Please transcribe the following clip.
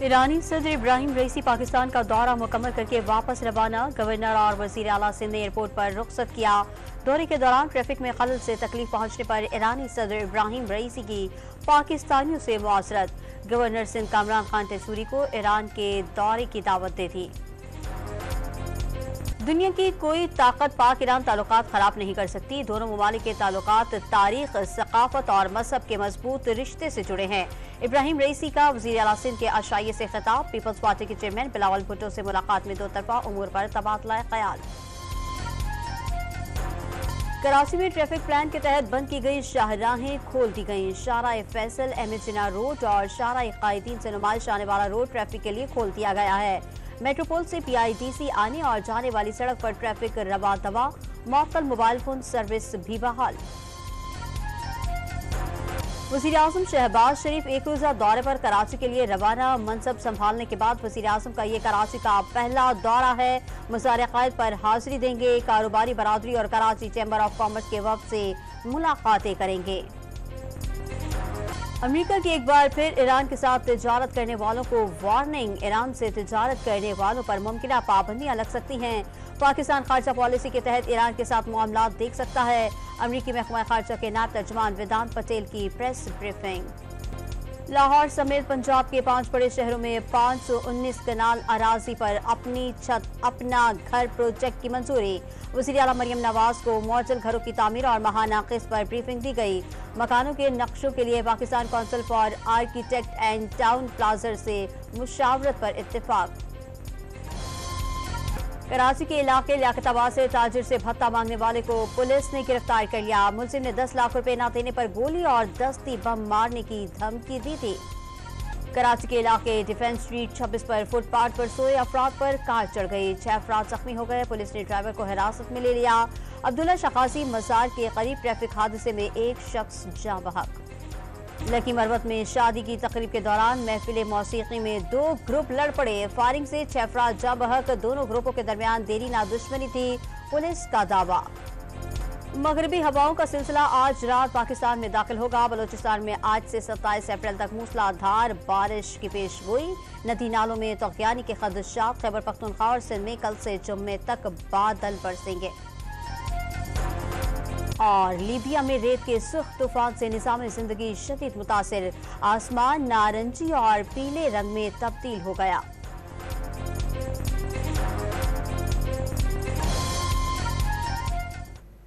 ईरानी सदर इब्राहिम रईसी पाकिस्तान का दौरा मुकम्मल करके वापस रवाना। गवर्नर और वजीर आला सिंध ने एयरपोर्ट पर रुखसत किया। दौरे के दौरान ट्रैफिक में खलल से तकलीफ पहुंचने पर ईरानी सदर इब्राहिम रईसी की पाकिस्तानियों से मुआसरत। गवर्नर सिंध कामरान खान तेसूरी को ईरान के दौरे की दावत दे दी। दुनिया की कोई ताकत पाक ईरान ताल्लुकात खराब नहीं कर सकती। दोनों ममालिक के ताल्लुकात तारीख, सकाफत और मजहब के मजबूत रिश्ते से जुड़े हैं। इब्राहिम रईसी का वज़ीर आला सिंध के आशाइये से खिताब। पीपल्स पार्टी के चेयरमैन बिलावल भुट्टो से मुलाकात में दो तरफा उमूर पर तबादला ख्याल। कराची में ट्रैफिक प्लान के तहत बंद की गई शाहराहें खोल दी गईं। शाहराह फैसल, अहमद जिना रोड और शाहराह कायदीन से नुमाइश आने वाला रोड ट्रैफिक के लिए खोल दिया गया है। मेट्रोपोल से PIDC आने और जाने वाली सड़क पर ट्रैफिक रवा दवा। मुअत्तल मोबाइल फोन सर्विस भी बहाल। वज़ीर आज़म शहबाज शरीफ एक रोज़ा दौरे पर कराची के लिए रवाना। मनसब संभालने के बाद वज़ीर आज़म का ये कराची का पहला दौरा है। मज़ार क़ायद पर हाजिरी देंगे। कारोबारी बरादरी और कराची चैम्बर ऑफ कॉमर्स के वफ़द से मुलाकातें करेंगे। अमेरिका की एक बार फिर ईरान के साथ तिजारत करने वालों को वार्निंग। ईरान से तिजारत करने वालों पर मुमकिन पाबंदियां लग सकती हैं। पाकिस्तान खारजा पॉलिसी के तहत ईरान के साथ मामलात देख सकता है। अमरीकी महकमा खारजा के नायब तर्जुमान वेदांत पटेल की प्रेस ब्रीफिंग। लाहौर समेत पंजाब के 5 बड़े शहरों में 519 कनाल अराजी पर अपनी छत अपना घर प्रोजेक्ट की मंजूरी। वज़ीर आला मरियम नवाज को मॉडल घरों की तामीर और माहाना किस्त पर ब्रीफिंग दी गई। मकानों के नक्शों के लिए Pakistan council for architect and town planners से मुशावरत पर इत्तेफाक। कराची के इलाके लियाकताबाद से ताजिर से भत्ता मांगने वाले को पुलिस ने गिरफ्तार कर लिया। मुलजिम ने 10 लाख रुपए न देने पर गोली और दस्ती बम मारने की धमकी दी थी। कराची के इलाके डिफेंस स्ट्रीट 26 पर फुटपाथ पर सोए अफराद पर कार चढ़ गई। 6 अफराद जख्मी हो गए। पुलिस ने ड्राइवर को हिरासत में ले लिया। अब्दुल्ला शखासी मजार के करीब ट्रैफिक हादसे में एक शख्स जाँ बहक। लकी मरवत में शादी की तकरीब के दौरान महफिल मौसीकी में 2 ग्रुप लड़ पड़े। फायरिंग से 6 अफराद जाँ बहक। दोनों ग्रुपों के दरमियान देरी ना दुश्मनी थी, पुलिस का दावा। मगरबी हवाओं का सिलसिला आज रात पाकिस्तान में दाखिल होगा। बलोचिस्तान में आज से 27 अप्रैल तक मूसलाधार बारिश की पेशगोई। नदी नालों में तौगियानी के खदशात। खैबर पख्तूनख्वा और सिंध में कल से जुम्मे तक बादल बरसेंगे। और लीबिया में रेत के सुख तूफान से निज़ाम जिंदगी शदीद मुतासिर। आसमान नारंगी और पीले रंग में तब्दील हो गया।